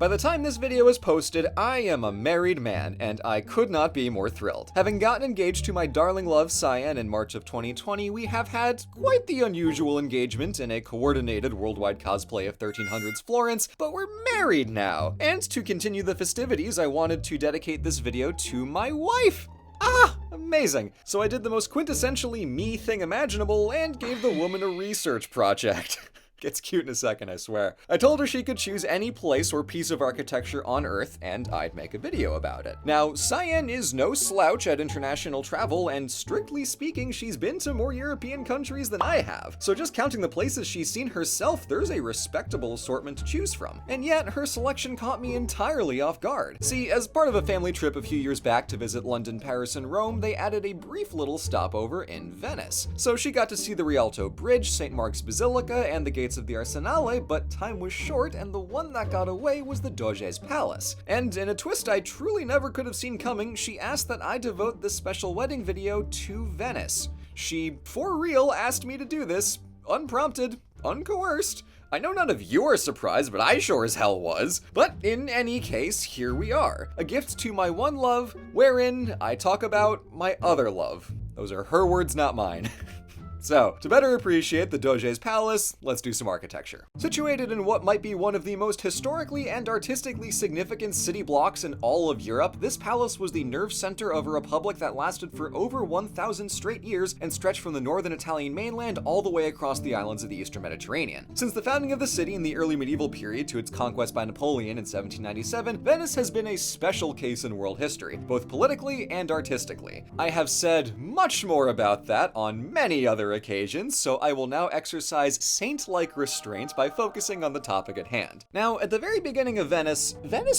By the time this video is posted, I am a married man, and I could not be more thrilled. Having gotten engaged to my darling love Cyan in March of 2020, we have had quite the unusual engagement in a coordinated worldwide cosplay of 1300s Florence, but we're married now. And to continue the festivities, I wanted to dedicate this video to my wife. Amazing. So I did the most quintessentially me thing imaginable and gave the woman a research project. Gets cute in a second, I swear. I told her she could choose any place or piece of architecture on Earth, and I'd make a video about it. Now, Cyan is no slouch at international travel, and strictly speaking, she's been to more European countries than I have. So just counting the places she's seen herself, there's a respectable assortment to choose from. And yet, her selection caught me entirely off guard. See, as part of a family trip a few years back to visit London, Paris, and Rome, they added a brief little stopover in Venice. So she got to see the Rialto Bridge, St. Mark's Basilica, and the gates of the Arsenale, but time was short, and the one that got away was the Doge's palace. And in a twist I truly never could have seen coming, she asked that I devote this special wedding video to Venice. She, for real, asked me to do this, unprompted, uncoerced. I know none of you are surprised, but I sure as hell was. But in any case, here we are. A gift to my one love, wherein I talk about my other love. Those are her words, not mine. So, to better appreciate the Doge's palace, let's do some architecture. Situated in what might be one of the most historically and artistically significant city blocks in all of Europe, this palace was the nerve center of a republic that lasted for over 1,000 straight years and stretched from the northern Italian mainland all the way across the islands of the Eastern Mediterranean. Since the founding of the city in the early medieval period to its conquest by Napoleon in 1797, Venice has been a special case in world history, both politically and artistically. I have said much more about that on many other occasions, so I will now exercise saint-like restraint by focusing on the topic at hand. Now, at the very beginning of Venice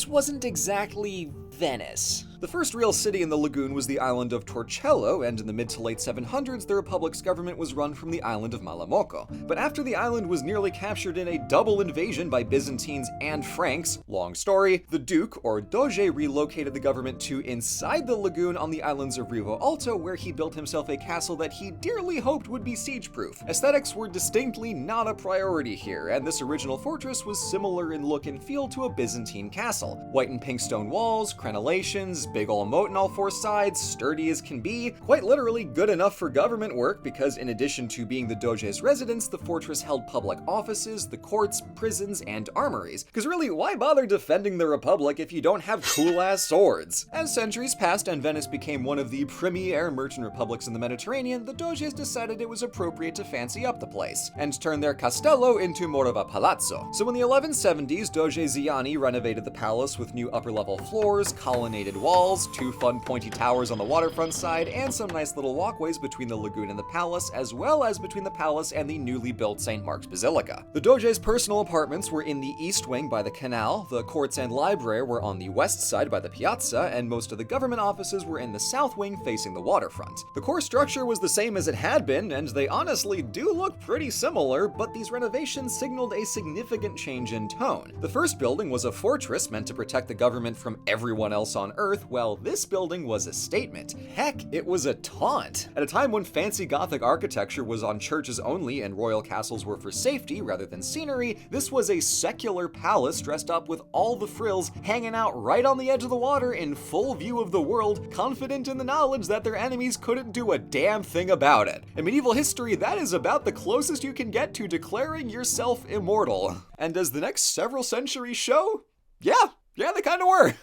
wasn't exactly Venice. The first real city in the lagoon was the island of Torcello, and in the mid to late 700s, the Republic's government was run from the island of Malamocco. But after the island was nearly captured in a double invasion by Byzantines and Franks, long story, the Duke, or Doge, relocated the government to inside the lagoon on the islands of Rivo Alto, where he built himself a castle that he dearly hoped would be siege-proof. Aesthetics were distinctly not a priority here, and this original fortress was similar in look and feel to a Byzantine castle. White and pink stone walls, crenellations, big ol' moat on all four sides, sturdy as can be, quite literally good enough for government work because in addition to being the Doge's residence, the fortress held public offices, the courts, prisons, and armories. Because really, why bother defending the Republic if you don't have cool-ass swords? As centuries passed and Venice became one of the premier merchant republics in the Mediterranean, the Doges decided it was appropriate to fancy up the place, and turn their castello into more of a palazzo. So in the 1170s, Doge Ziani renovated the palace with new upper-level floors, colonnaded walls, two fun pointy towers on the waterfront side, and some nice little walkways between the lagoon and the palace, as well as between the palace and the newly built St. Mark's Basilica. The Doge's personal apartments were in the east wing by the canal, the courts and library were on the west side by the piazza, and most of the government offices were in the south wing facing the waterfront. The core structure was the same as it had been, and they honestly do look pretty similar, but these renovations signaled a significant change in tone. The first building was a fortress meant to protect the government from everyone else on Earth, well, this building was a statement. Heck, it was a taunt. At a time when fancy Gothic architecture was on churches only and royal castles were for safety rather than scenery, this was a secular palace dressed up with all the frills hanging out right on the edge of the water in full view of the world, confident in the knowledge that their enemies couldn't do a damn thing about it. In medieval history, that is about the closest you can get to declaring yourself immortal. And as the next several centuries show, yeah, they kinda were.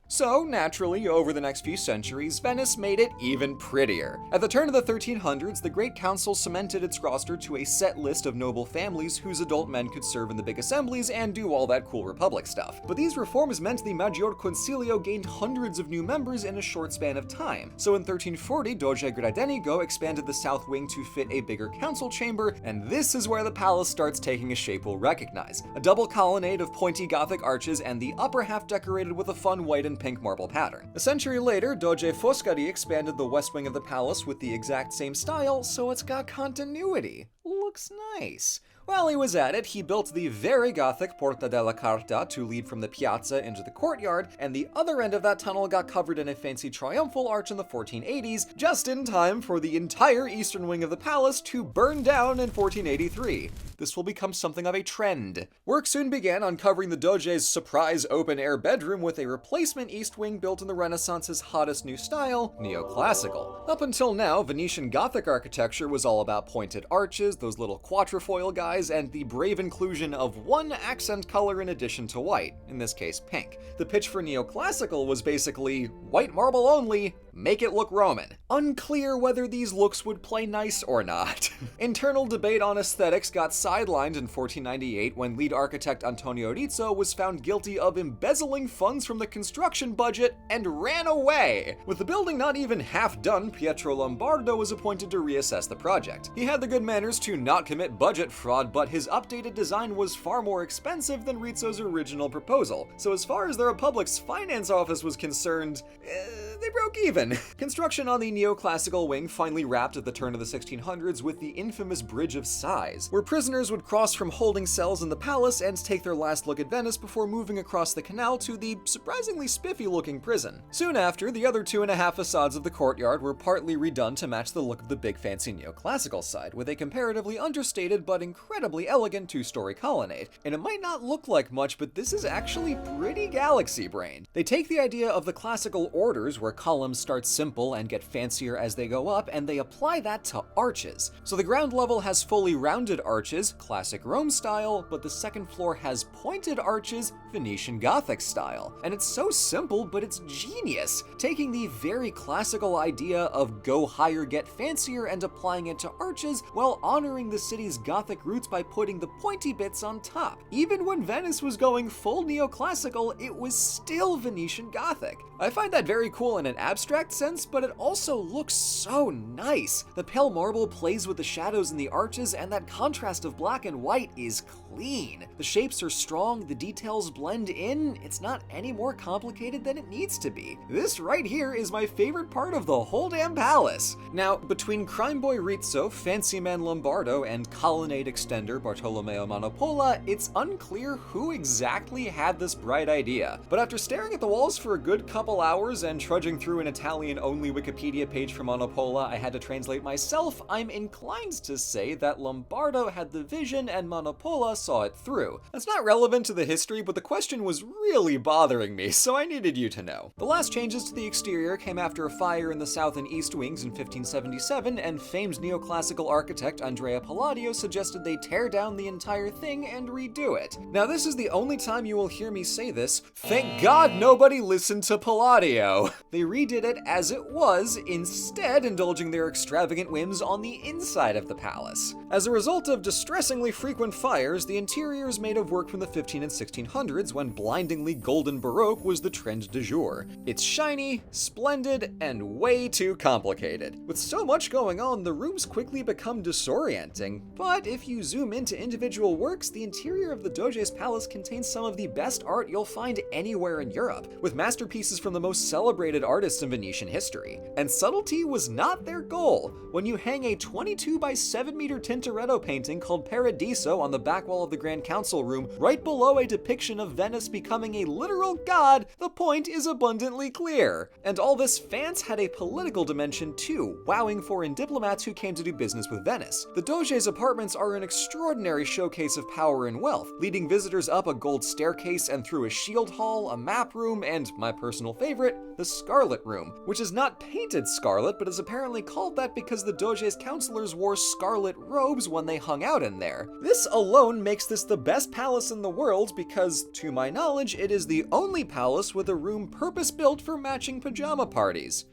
So, naturally, over the next few centuries, Venice made it even prettier. At the turn of the 1300s, the Great Council cemented its roster to a set list of noble families whose adult men could serve in the big assemblies and do all that cool Republic stuff. But these reforms meant the Maggior Concilio gained hundreds of new members in a short span of time. So in 1340, Doge Gradenigo expanded the south wing to fit a bigger council chamber, and this is where the palace starts taking a shape we'll recognize. A double colonnade of pointy Gothic arches and the upper half decorated with a fun white and pink marble pattern. A century later, Doge Foscari expanded the west wing of the palace with the exact same style, so it's got continuity. Looks nice. While he was at it, he built the very gothic Porta della Carta to lead from the piazza into the courtyard, and the other end of that tunnel got covered in a fancy triumphal arch in the 1480s, just in time for the entire eastern wing of the palace to burn down in 1483. This will become something of a trend. Work soon began on covering the Doge's surprise open-air bedroom with a replacement east wing built in the Renaissance's hottest new style, Neoclassical. Up until now, Venetian Gothic architecture was all about pointed arches, those little quatrefoil guys, and the brave inclusion of one accent color in addition to white, in this case pink. The pitch for Neoclassical was basically white marble only, make it look Roman. Unclear whether these looks would play nice or not. Internal debate on aesthetics got sidelined in 1498 when lead architect Antonio Rizzo was found guilty of embezzling funds from the construction budget and ran away. With the building not even half done, Pietro Lombardo was appointed to reassess the project. He had the good manners to not commit budget fraud, but his updated design was far more expensive than Rizzo's original proposal. So as far as the Republic's finance office was concerned, they broke even. Construction on the Neoclassical wing finally wrapped at the turn of the 1600s with the infamous Bridge of Sighs, where prisoners would cross from holding cells in the palace and take their last look at Venice before moving across the canal to the surprisingly spiffy-looking prison. Soon after, the other 2.5 facades of the courtyard were partly redone to match the look of the big fancy Neoclassical side, with a comparatively understated but incredibly elegant 2-story colonnade. And it might not look like much, but this is actually pretty galaxy-brained. They take the idea of the classical orders, where columns start simple and get fancier as they go up, and they apply that to arches. So the ground level has fully rounded arches, classic Rome style, but the second floor has pointed arches, Venetian Gothic style. And it's so simple, but it's genius, taking the very classical idea of go higher, get fancier, and applying it to arches while honoring the city's Gothic roots by putting the pointy bits on top. Even when Venice was going full Neoclassical, it was still Venetian Gothic. I find that very cool in an abstract sense, but it also looks so nice. The pale marble plays with the shadows in the arches, and that contrast of black and white is clean. The shapes are strong, the details blend in, it's not any more complicated than it needs to be. This right here is my favorite part of the whole damn palace. Now, between crime boy Rizzo, fancy man Lombardo, and colonnade extender Bartolomeo Manopola, it's unclear who exactly had this bright idea. But after staring at the walls for a good couple hours and trudging through an Italian-only Wikipedia page for Manopola I had to translate myself, I'm inclined to say that Lombardo had the vision and Manopola saw it through. That's not relevant to the history, but the question was really bothering me, so I needed you to know. The last changes to the exterior came after a fire in the south and east wings in 1577, and famed neoclassical architect Andrea Palladio suggested they tear down the entire thing and redo it. Now, this is the only time you will hear me say this. Thank God nobody listened to Palladio. They redid it as it was, instead indulging their extravagant whims on the inside of the palace. As a result of distressingly frequent fires, the interior is made of work from the 15 and 1600s, when blindingly golden Baroque was the trend du jour. It's shiny, splendid, and way too complicated. With so much going on, the rooms quickly become disorienting, but if you zoom into individual works, the interior of the Doge's palace contains some of the best art you'll find anywhere in Europe, with masterpieces from the most celebrated artists in Venetian history. And subtlety was not their goal. When you hang a 22 by 7 meter Tintoretto painting called Paradiso on the back wall of the Grand Council room, right below a depiction of Venice becoming a literal god, the point is abundantly clear. And all this fancy had a political dimension too, wowing foreign diplomats who came to do business with Venice. The Doge's apartments are an extraordinary showcase of power and wealth, leading visitors up a gold staircase and through a shield hall, a map room, and my personal favorite, the Scarlet Room, which is not painted scarlet, but is apparently called that because the Doge's counselors wore scarlet robes when they hung out in there. This alone makes this the best palace in the world because, to my knowledge, it is the only palace with a room purpose-built for matching pajama parties.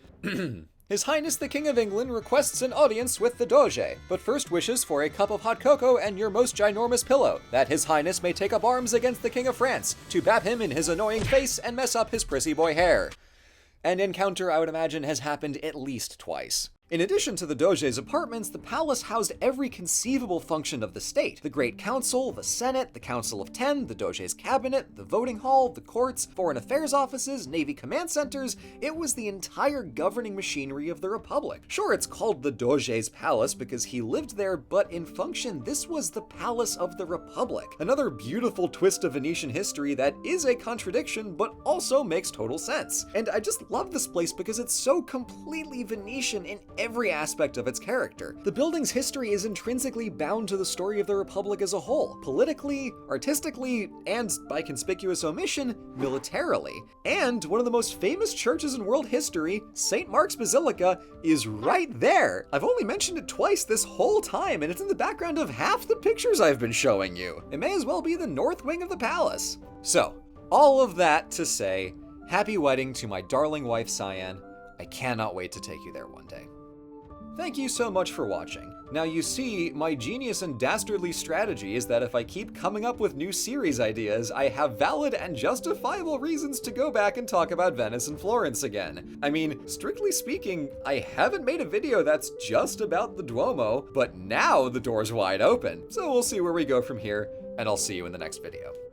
His Highness the King of England requests an audience with the Doge, but first wishes for a cup of hot cocoa and your most ginormous pillow, that His Highness may take up arms against the King of France, to bap him in his annoying face and mess up his prissy boy hair. An encounter I would imagine has happened at least twice. In addition to the Doge's apartments, the palace housed every conceivable function of the state. The Great Council, the Senate, the Council of Ten, the Doge's cabinet, the voting hall, the courts, foreign affairs offices, Navy command centers. It was the entire governing machinery of the Republic. Sure, it's called the Doge's palace because he lived there, but in function, this was the palace of the Republic. Another beautiful twist of Venetian history that is a contradiction, but also makes total sense. And I just love this place because it's so completely Venetian in every aspect of its character. The building's history is intrinsically bound to the story of the Republic as a whole, politically, artistically, and by conspicuous omission, militarily. And one of the most famous churches in world history, St. Mark's Basilica, is right there. I've only mentioned it twice this whole time, and it's in the background of half the pictures I've been showing you. It may as well be the north wing of the palace. So, all of that to say, happy wedding to my darling wife Cyan. I cannot wait to take you there one day. Thank you so much for watching. Now you see, my genius and dastardly strategy is that if I keep coming up with new series ideas, I have valid and justifiable reasons to go back and talk about Venice and Florence again. I mean, strictly speaking, I haven't made a video that's just about the Duomo, but now the door's wide open. So we'll see where we go from here, and I'll see you in the next video.